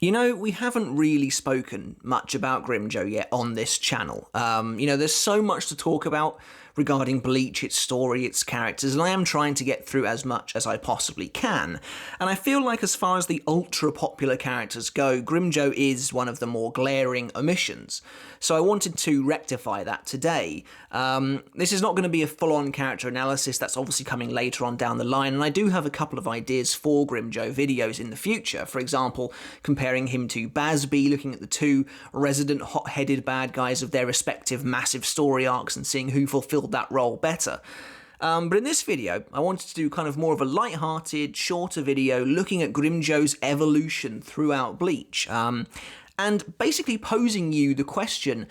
You know, we haven't really spoken much about GRIMMJOW yet on this channel. There's so much to talk about regarding Bleach, its story, its characters, and I am trying to get through as much as I possibly can. And I feel like as far as the ultra-popular characters go, GRIMMJOW is one of the more glaring omissions. So I wanted to rectify that today. This is not going to be a full-on character analysis, that's obviously coming later on down the line, and I do have a couple of ideas for GRIMMJOW videos in the future. For example, comparing him to Bazby, looking at the two resident hot-headed bad guys of their respective massive story arcs and seeing who fulfilled that role better. But in this video, I wanted to do kind of more of a light-hearted, shorter video looking at GRIMMJOW'S evolution throughout Bleach, and basically posing you the question,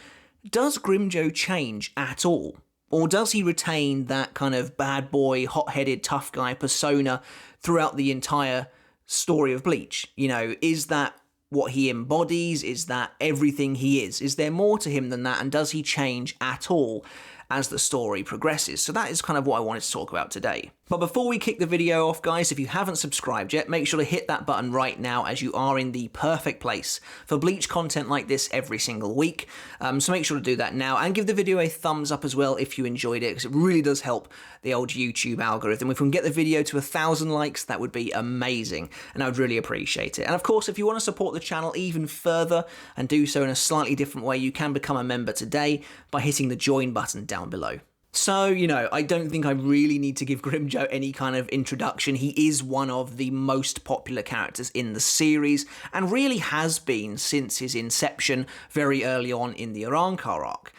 does GRIMMJOW change at all? Or does he retain that kind of bad boy, hot-headed, tough guy persona throughout the entire story of Bleach? You know, is that what he embodies? Is that everything he is? Is there more to him than that? And does he change at all as the story progresses? So that is kind of what I wanted to talk about today. But before we kick the video off, guys, if you haven't subscribed yet, make sure to hit that button right now, as you are in the perfect place for Bleach content like this every single week. So make sure to do that now, and give the video a thumbs up as well if you enjoyed it, because it really does help the old YouTube algorithm. If we can get the video to 1,000 likes, that would be amazing, and I would really appreciate it. And of course, if you want to support the channel even further and do so in a slightly different way, you can become a member today by hitting the join button down below. So, you know, I don't think I really need to give GRIMMJOW any kind of introduction. He is one of the most popular characters in the series, and really has been since his inception very early on in the Arrancar arc.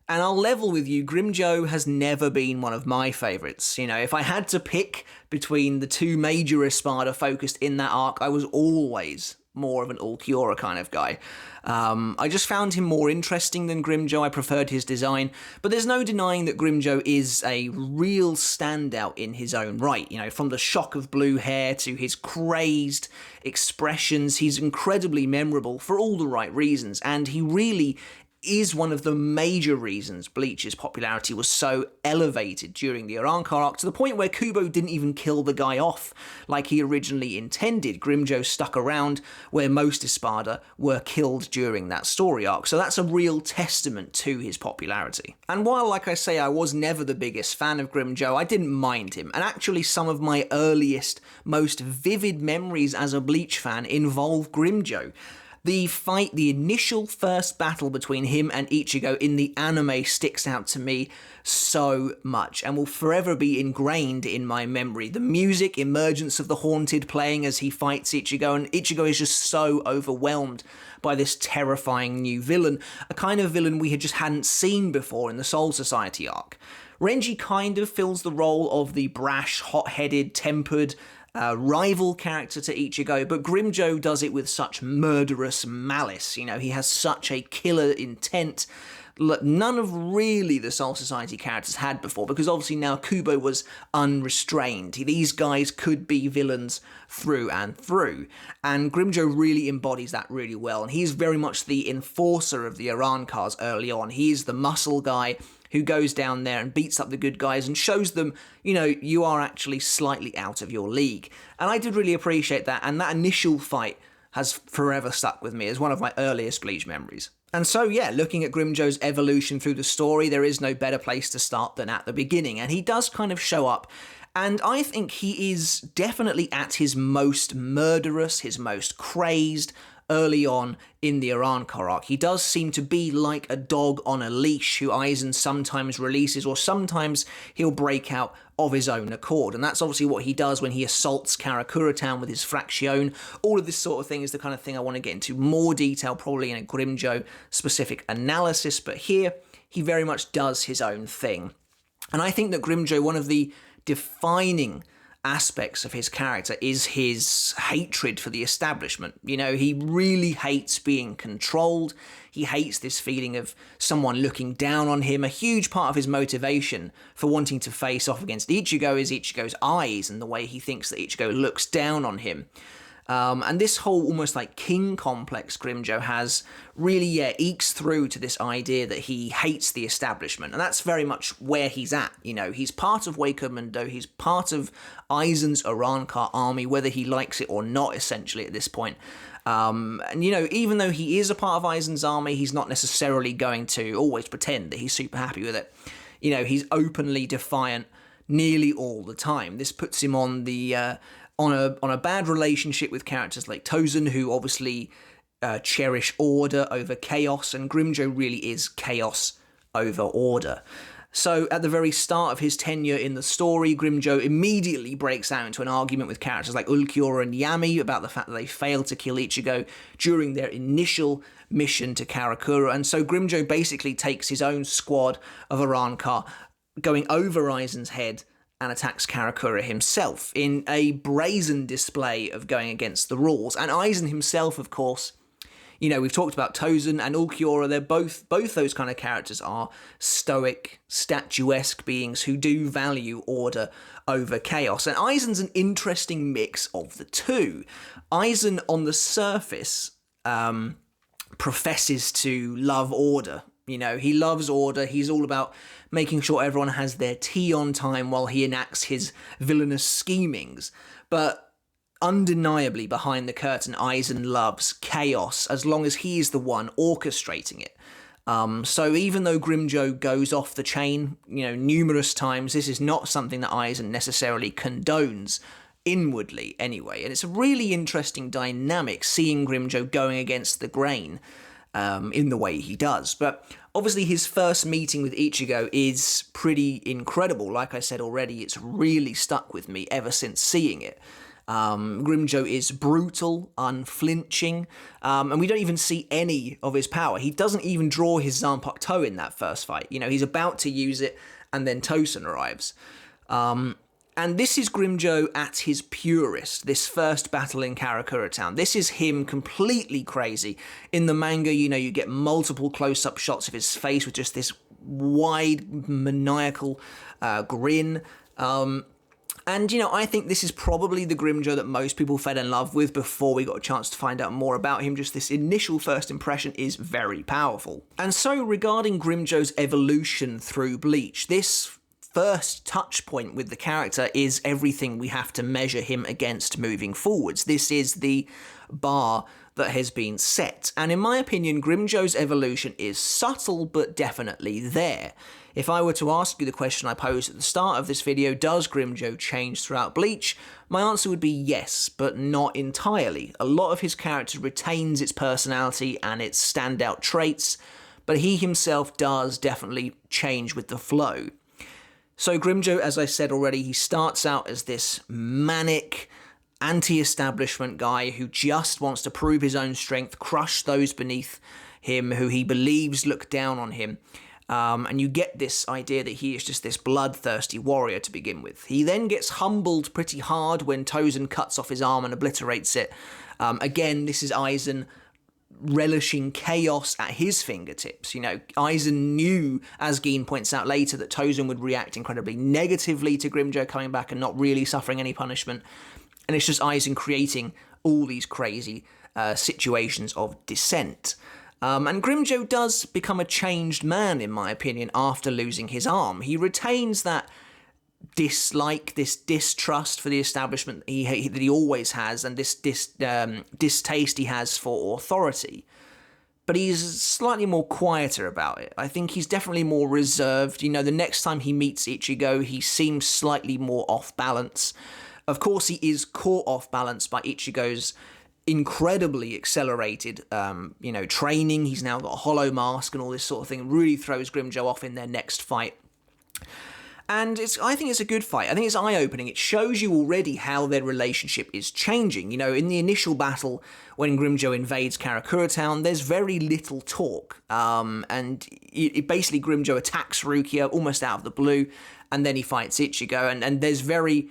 And I'll level with you, GRIMMJOW has never been one of my favourites. You know, if I had to pick between the two major Espada focused in that arc, I was always more of an Ulquiorra kind of guy. I just found him more interesting than GRIMMJOW. I preferred his design, but there's no denying that GRIMMJOW is a real standout in his own right. You know, from the shock of blue hair to his crazed expressions, he's incredibly memorable for all the right reasons, and he really is one of the major reasons Bleach's popularity was so elevated during the Arrancar arc, to the point where Kubo didn't even kill the guy off like he originally intended. GRIMMJOW stuck around where most Espada were killed during that story arc, so that's a real testament to his popularity. And while, like I say, I was never the biggest fan of GRIMMJOW, I didn't mind him, and actually some of my earliest, most vivid memories as a Bleach fan involve GRIMMJOW. The fight, the initial first battle between him and Ichigo in the anime sticks out to me so much and will forever be ingrained in my memory. The music, Emergence of the Haunted playing as he fights Ichigo, and Ichigo is just so overwhelmed by this terrifying new villain, a kind of villain we just hadn't seen before in the Soul Society arc. Renji kind of fills the role of the brash, hot-headed, tempered, rival character to Ichigo, but GRIMMJOW does it with such murderous malice. You know, he has such a killer intent that none of really the Soul Society characters had before, because obviously now Kubo was unrestrained. These guys could be villains through and through, and GRIMMJOW really embodies that really well, and he's very much the enforcer of the Arrancars early on. He's the muscle guy who goes down there and beats up the good guys and shows them, you know, you are actually slightly out of your league. And I did really appreciate that, and that initial fight has forever stuck with me as one of my earliest Bleach memories. And so, yeah, looking at GRIMMJOW'S evolution through the story, there is no better place to start than at the beginning, and he does kind of show up, and I think he is definitely at his most murderous, his most crazed, early on in the Arrancar arc. He does seem to be like a dog on a leash who Aizen sometimes releases, or sometimes he'll break out of his own accord. And that's obviously what he does when he assaults Karakura Town with his Fraction. All of this sort of thing is the kind of thing I want to get into more detail, probably in a GRIMMJOW specific analysis, but here he very much does his own thing. And I think that GRIMMJOW, one of the defining aspects of his character is his hatred for the establishment. You know, he really hates being controlled. He hates this feeling of someone looking down on him. A huge part of his motivation for wanting to face off against Ichigo is Ichigo's eyes and the way he thinks that Ichigo looks down on him. And this whole almost like king complex GRIMMJOW has really, yeah, ekes through to this idea that he hates the establishment. And that's very much where he's at. You know, he's part of Wake Mundo, he's part of Aizen's Arrancar army, whether he likes it or not, essentially, at this point. And, you know, even though he is a part of Aizen's army, he's not necessarily going to always pretend that he's super happy with it. You know, he's openly defiant nearly all the time. This puts him on the on a bad relationship with characters like Tozen, who obviously cherish order over chaos, and GRIMMJOW really is chaos over order. So at the very start of his tenure in the story, GRIMMJOW immediately breaks out into an argument with characters like Ulquiorra and Yami about the fact that they failed to kill Ichigo during their initial mission to Karakura. And so GRIMMJOW basically takes his own squad of Arrancar, going over Aizen's head, and attacks Karakura himself in a brazen display of going against the rules. And Aizen himself, of course, you know, we've talked about Tozen and Ulquiorra. They're both those kind of characters are stoic, statuesque beings who do value order over chaos. And Aizen's an interesting mix of the two. Aizen, on the surface, professes to love order. You know, he loves order. He's all about making sure everyone has their tea on time while he enacts his villainous schemings. But undeniably, behind the curtain, Aizen loves chaos, as long as he's the one orchestrating it. So even though GRIMMJOW goes off the chain, you know, numerous times, this is not something that Aizen necessarily condones inwardly anyway. And it's a really interesting dynamic seeing GRIMMJOW going against the grain in the way he does. But obviously his first meeting with Ichigo is pretty incredible. Like I said already, it's really stuck with me ever since seeing it. GRIMMJOW is brutal, unflinching, and we don't even see any of his power. He doesn't even draw his Zanpakuto in that first fight. You know, he's about to use it, and then Tozen arrives. And this is GRIMMJOW at his purest, this first battle in Karakura Town. This is him completely crazy. In the manga, you know, you get multiple close-up shots of his face with just this wide, maniacal grin. And, you know, I think this is probably the GRIMMJOW that most people fell in love with before we got a chance to find out more about him. Just this initial first impression is very powerful. And so regarding GRIMMJOW'S evolution through Bleach, this first touch point with the character is everything we have to measure him against moving forwards. This is the bar that has been set. And in my opinion, GRIMMJOW'S evolution is subtle but definitely there. If I were to ask you the question I posed at the start of this video, does GRIMMJOW change throughout Bleach? My answer would be yes, but not entirely. A lot of his character retains its personality and its standout traits, but he himself does definitely change with the flow. So GRIMMJOW, as I said already, he starts out as this manic, anti-establishment guy who just wants to prove his own strength, crush those beneath him who he believes look down on him. And you get this idea that he is just this bloodthirsty warrior to begin with. He then gets humbled pretty hard when Tozen cuts off his arm and obliterates it. Again, this is Aizen relishing chaos at his fingertips. You know, Aizen knew, as Gin points out later, that Tozen would react incredibly negatively to GRIMMJOW coming back and not really suffering any punishment. And it's just Aizen creating all these crazy situations of dissent. And GRIMMJOW does become a changed man, in my opinion, after losing his arm. He retains that dislike, this distrust for the establishment that he always has, and this distaste he has for authority. But he's slightly more quieter about it. I think he's definitely more reserved. You know, the next time he meets Ichigo, he seems slightly more off balance. Of course, he is caught off balance by Ichigo's incredibly accelerated, you know, training. He's now got a hollow mask and all this sort of thing. It really throws GRIMMJOW off in their next fight. And I think it's a good fight. I think it's eye-opening. It shows you already how their relationship is changing. You know, in the initial battle, when GRIMMJOW invades Karakura Town, there's very little talk. And basically GRIMMJOW attacks Rukia almost out of the blue, and then he fights Ichigo, and there's very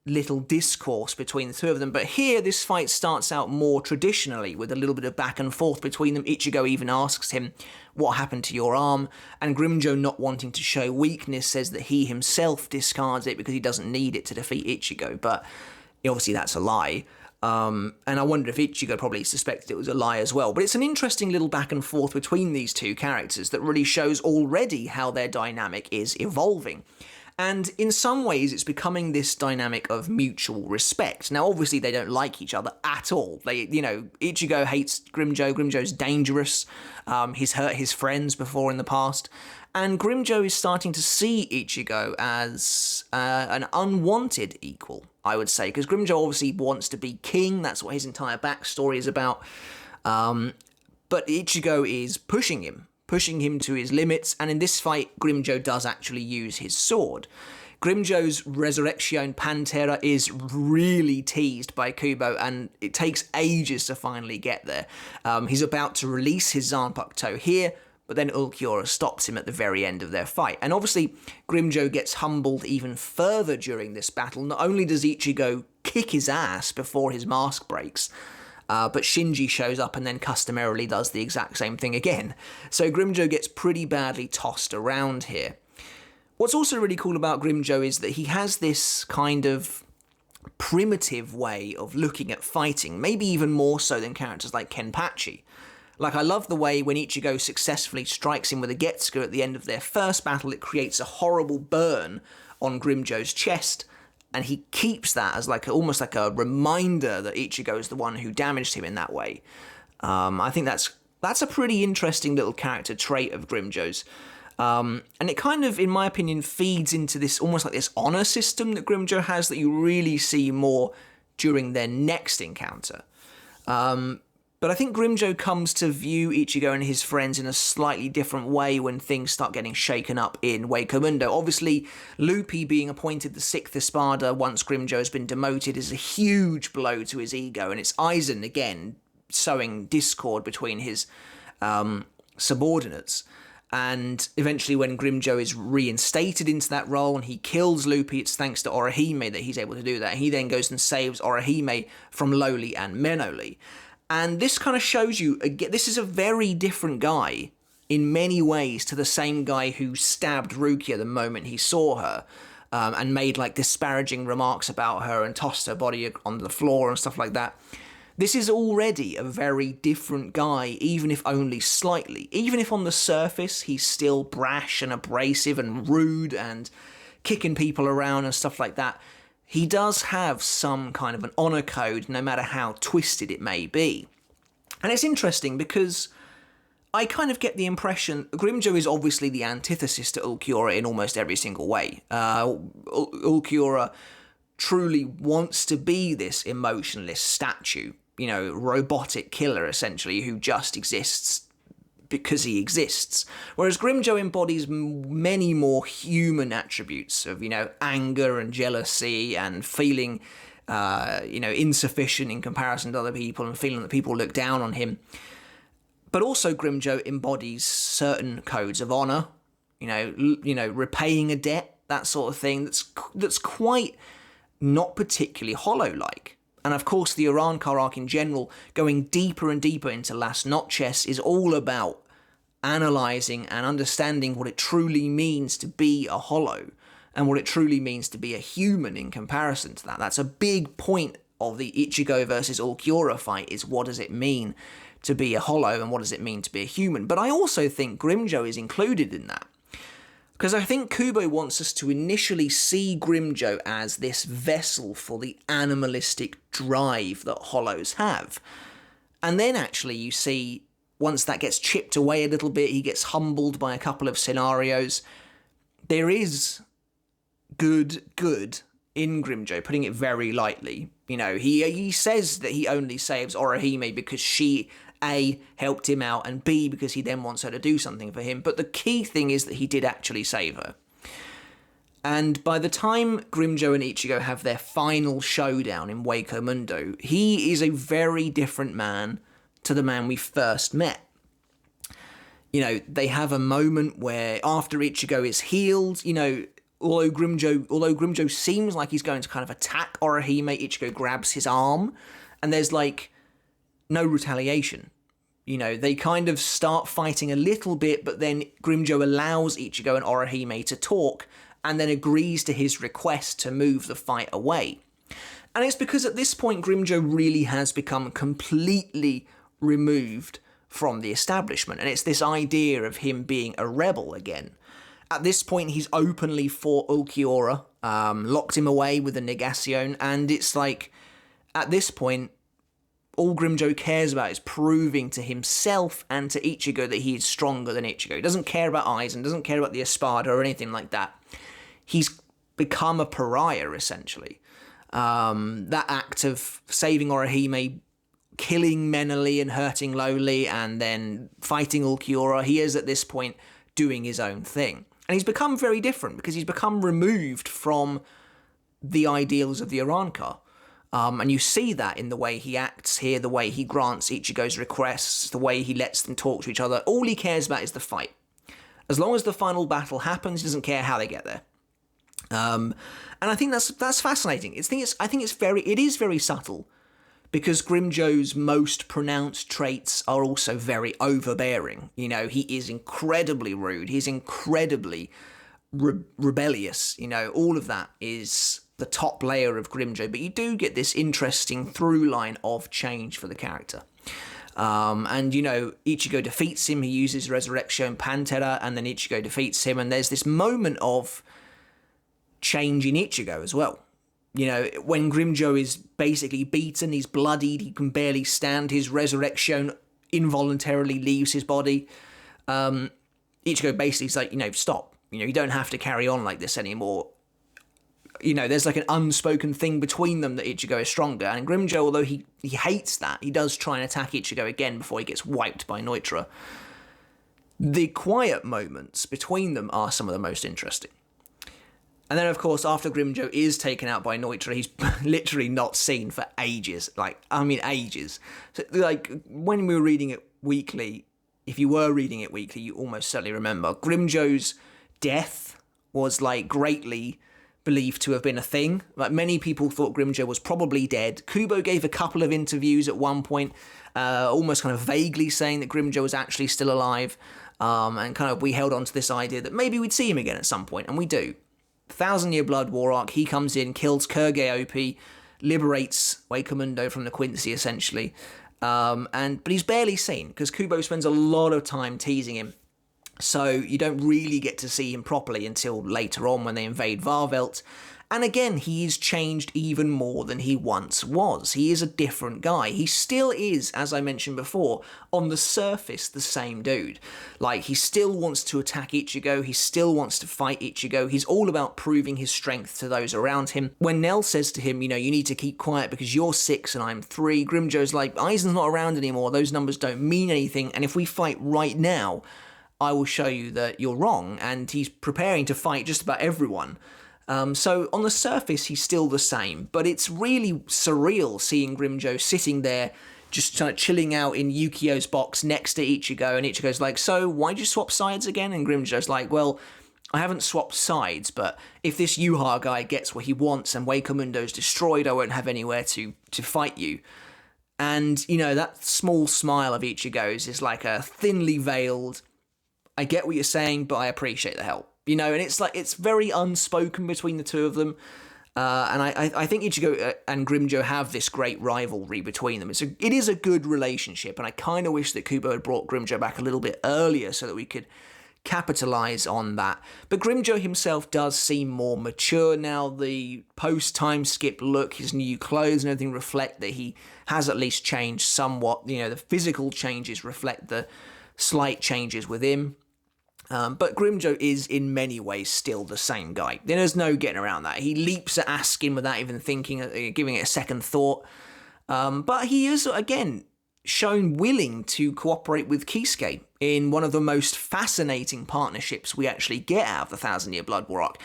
little discourse between the two of them. But here, this fight starts out more traditionally, with a little bit of back and forth between them. Ichigo even asks him, "What happened to your arm?" And GRIMMJOW, not wanting to show weakness, says that he himself discards it because he doesn't need it to defeat Ichigo. But obviously that's a lie. And I wonder if Ichigo probably suspected it was a lie as well. But it's an interesting little back and forth between these two characters that really shows already how their dynamic is evolving. And in some ways, it's becoming this dynamic of mutual respect. Now, obviously, they don't like each other at all. Ichigo hates GRIMMJOW. GRIMMJOW's dangerous. He's hurt his friends before in the past. And GRIMMJOW is starting to see Ichigo as an unwanted equal, I would say, because GRIMMJOW obviously wants to be king. That's what his entire backstory is about. But Ichigo is pushing him to his limits, and in this fight, GRIMMJOW does actually use his sword. GRIMMJOW's Resurrection Pantera is really teased by Kubo, and it takes ages to finally get there. He's about to release his Zanpakuto here, but then Ulquiorra stops him at the very end of their fight. And obviously, GRIMMJOW gets humbled even further during this battle. Not only does Ichigo kick his ass before his mask breaks, but Shinji shows up and then customarily does the exact same thing again. So GRIMMJOW gets pretty badly tossed around here. What's also really cool about GRIMMJOW is that he has this kind of primitive way of looking at fighting, maybe even more so than characters like Kenpachi. Like, I love the way when Ichigo successfully strikes him with a Getsuga at the end of their first battle, it creates a horrible burn on GRIMMJOW's chest, and he keeps that as almost like a reminder that Ichigo is the one who damaged him in that way. I think that's a pretty interesting little character trait of GRIMMJOW's. And it kind of, in my opinion, feeds into this almost like this honor system that GRIMMJOW has that you really see more during their next encounter. But I think GRIMMJOW comes to view Ichigo and his friends in a slightly different way when things start getting shaken up in Hueco Mundo. Obviously, Luffy being appointed the 6th Espada once GRIMMJOW has been demoted is a huge blow to his ego, and it's Aizen, again, sowing discord between his subordinates. And eventually when GRIMMJOW is reinstated into that role and he kills Luffy, it's thanks to Orihime that he's able to do that. He then goes and saves Orihime from Loli and Menoli. And this kind of shows you, again, this is a very different guy in many ways to the same guy who stabbed Rukia the moment he saw her, and made disparaging remarks about her and tossed her body on the floor and stuff like that. This is already a very different guy, even if only slightly. Even if on the surface he's still brash and abrasive and rude and kicking people around and stuff like that, he does have some kind of an honor code, no matter how twisted it may be. And it's interesting because I kind of get the impression GRIMMJOW is obviously the antithesis to Ulquiorra in almost every single way. Ulquiorra truly wants to be this emotionless statue, robotic killer, essentially, who just exists because he exists. Whereas GRIMMJOW embodies many more human attributes of, anger and jealousy and feeling, insufficient in comparison to other people and feeling that people look down on him. But also GRIMMJOW embodies certain codes of honor, repaying a debt, that sort of thing, that's quite not particularly Hollow-like. And of course, the Arrancar arc in general, going deeper and deeper into Las Noches, is all about analysing and understanding what it truly means to be a Hollow, and what it truly means to be a human in comparison to that. That's a big point of the Ichigo versus Ulquiorra fight, is what does it mean to be a Hollow, and what does it mean to be a human? But I also think GRIMMJOW is included in that. Because I think Kubo wants us to initially see GRIMMJOW as this vessel for the animalistic drive that Hollows have. And then actually you see, once that gets chipped away a little bit, he gets humbled by a couple of scenarios. There is good in GRIMMJOW, putting it very lightly. He says that he only saves Orihime because she A, helped him out, and B, because he then wants her to do something for him. But the key thing is that he did actually save her. And by the time GRIMMJOW and Ichigo have their final showdown in Hueco Mundo, he is a very different man to the man we first met. They have a moment where after Ichigo is healed, although GRIMMJOW seems like he's going to kind of attack Orihime, Ichigo grabs his arm, and there's no retaliation. They kind of start fighting a little bit, but then GRIMMJOW allows Ichigo and Orihime to talk, and then agrees to his request to move the fight away. And it's because at this point, GRIMMJOW really has become completely removed from the establishment, and it's this idea of him being a rebel again. At this point, he's openly fought Ulquiorra, locked him away with a Negacion, and it's like, at this point, all Grimmjow cares about is proving to himself and to Ichigo that he is stronger than Ichigo. He doesn't care about Aizen, doesn't care about the Espada or anything like that. He's become a pariah, essentially. That act of saving Orihime, killing Meneli and hurting Lowly, and then fighting Ulquiorra, he is at this point doing his own thing. And he's become very different because he's become removed from the ideals of the Arrancar. And you see that in the way he acts here, the way he grants Ichigo's requests, the way he lets them talk to each other. All he cares about is the fight. As long as the final battle happens, he doesn't care how they get there. And I think that's fascinating. I think it is very subtle, because Grimmjow's most pronounced traits are also very overbearing. You know, he is incredibly rude. He's incredibly rebellious. You know, all of that is the top layer of Grimmjow, but you do get this interesting through line of change for the character. And, you know, Ichigo defeats him, he uses Resurrection Pantera, and then Ichigo defeats him, and there's this moment of change in Ichigo as well. You know, when Grimmjow is basically beaten, he's bloodied, he can barely stand, his Resurrection involuntarily leaves his body. Ichigo basically is like, you know, stop. You know, you don't have to carry on like this anymore. You know, there's like an unspoken thing between them that Ichigo is stronger. And Grimmjow, although he hates that, he does try and attack Ichigo again before he gets wiped by Neutra. The quiet moments between them are some of the most interesting. And then, of course, after Grimmjow is taken out by Neutra, he's literally not seen for ages. Ages. So, like, when we were reading it weekly, if you were reading it weekly, you almost certainly remember, Grimmjow's death was, like, greatly believed to have been a thing. Like, many people thought Grimmjow was probably dead. Kubo gave a couple of interviews at one point, almost kind of vaguely saying that Grimmjow was actually still alive, and kind of we held on to this idea that maybe we'd see him again at some point, and we do. 1,000-Year Blood War arc, he comes in, kills Kurge OP, liberates Wakemundo from the Quincy, essentially, but he's barely seen, because Kubo spends a lot of time teasing him. So you don't really get to see him properly until later on when they invade Varvelt. And again, he's changed even more than he once was. He is a different guy. He still is, as I mentioned before, on the surface, the same dude. Like, he still wants to attack Ichigo. He still wants to fight Ichigo. He's all about proving his strength to those around him. When Nell says to him, you know, you need to keep quiet because you're 6 and I'm 3, Grimmjow's like, Aizen's not around anymore. Those numbers don't mean anything. And if we fight right now, I will show you that you're wrong. And he's preparing to fight just about everyone. So on the surface, he's still the same, but it's really surreal seeing Grimmjow sitting there just kind of chilling out in Yukio's box next to Ichigo, and Ichigo's like, so why'd you swap sides again? And Grimmjow's like, well, I haven't swapped sides, but if this Yuha guy gets what he wants and Wakemundo's destroyed, I won't have anywhere to fight you. And, you know, that small smile of Ichigo's is like a thinly veiled, I get what you're saying, but I appreciate the help. You know, and it's like, it's very unspoken between the two of them. And I think Ichigo and Grimmjow have this great rivalry between them. It is a good relationship, and I kind of wish that Kubo had brought Grimmjow back a little bit earlier so that we could capitalize on that. But Grimmjow himself does seem more mature now. The post-time skip look, his new clothes and everything reflect that he has at least changed somewhat. You know, the physical changes reflect the slight changes with him. But Grimmjow is in many ways still the same guy. There's no getting around that. He leaps at Askin without even thinking, giving it a second thought. But he is, again, shown willing to cooperate with Kisuke in one of the most fascinating partnerships we actually get out of the 1,000-Year Blood War arc.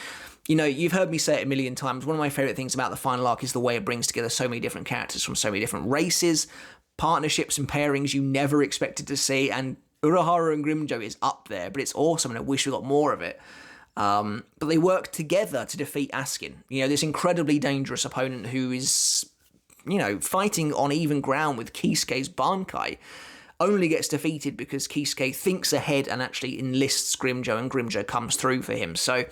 You know, you've heard me say it a million times. One of my favourite things about the final arc is the way it brings together so many different characters from so many different races, partnerships and pairings you never expected to see, and Urahara and Grimmjow is up there, but it's awesome and I wish we got more of it. But they work together to defeat Askin. You know, this incredibly dangerous opponent who is, you know, fighting on even ground with Kisuke's Bankai, only gets defeated because Kisuke thinks ahead and actually enlists Grimmjow, and Grimmjow comes through for him. So,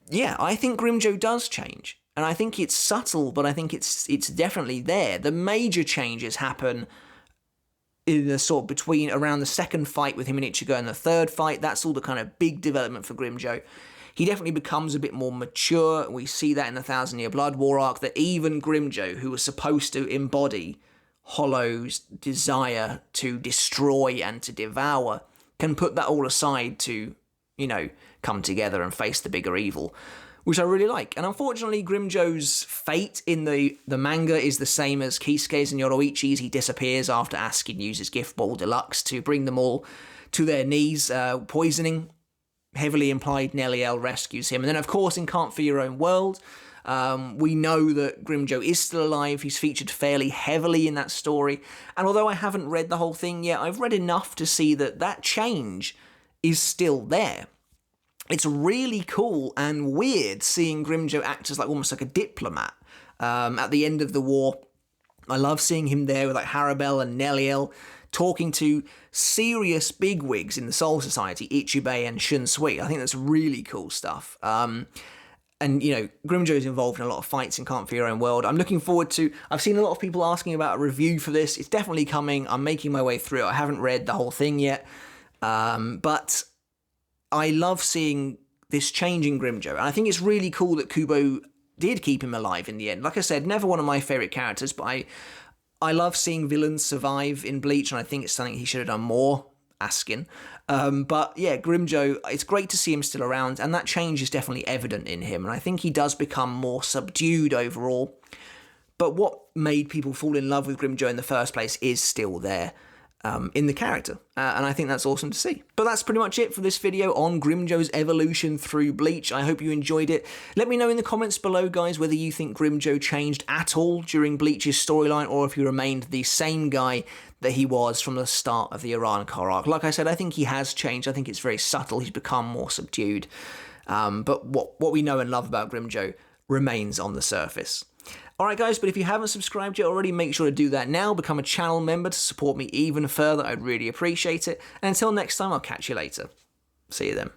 yeah, I think Grimmjow does change. And I think it's subtle, but I think it's definitely there. The major changes happen in the sort of between around the second fight with him and Ichigo and the third fight. That's all the kind of big development for GRIMMJOW. He definitely becomes a bit more mature. We see that in the 1,000-Year Blood War arc, that even GRIMMJOW, who was supposed to embody Hollow's desire to destroy and to devour, can put that all aside to, you know, come together and face the bigger evil, which I really like. And unfortunately, GRIMMJOW'S fate in the manga is the same as Kisuke's and Yoroichi's. He disappears after Askin uses Gift Ball Deluxe to bring them all to their knees, poisoning. Heavily implied Neliel rescues him. And then, of course, in Can't Fear Your Own World, we know that GRIMMJOW is still alive. He's featured fairly heavily in that story. And although I haven't read the whole thing yet, I've read enough to see that that change is still there. It's really cool and weird seeing GRIMMJOW act as like almost like a diplomat at the end of the war. I love seeing him there with like Harabel and Neliel talking to serious bigwigs in the Soul Society, Ichibei and Shunsui. I think that's really cool stuff. And, you know, GRIMMJOW's involved in a lot of fights in Can't Fear Your Own World. I'm looking forward to... I've seen a lot of people asking about a review for this. It's definitely coming. I'm making my way through it. I haven't read the whole thing yet. But I love seeing this change in GRIMMJOW. And I think it's really cool that Kubo did keep him alive in the end. Like I said, never one of my favourite characters, but I love seeing villains survive in Bleach, and I think it's something he should have done more, Askin. But yeah, GRIMMJOW, it's great to see him still around, and that change is definitely evident in him, and I think he does become more subdued overall. But what made people fall in love with GRIMMJOW in the first place is still there. In the character, and I think that's awesome to see. But that's pretty much it for this video on GRIMMJOW'S evolution through Bleach. I hope you enjoyed it. Let me know in the comments below, guys, whether you think GRIMMJOW changed at all during Bleach's storyline, or if he remained the same guy that he was from the start of the Arrancar arc. Like I said, I think he has changed. I think it's very subtle. He's become more subdued. But what we know and love about GRIMMJOW remains on the surface. Alright guys, but if you haven't subscribed yet already, make sure to do that now. Become a channel member to support me even further. I'd really appreciate it. And until next time, I'll catch you later. See you then.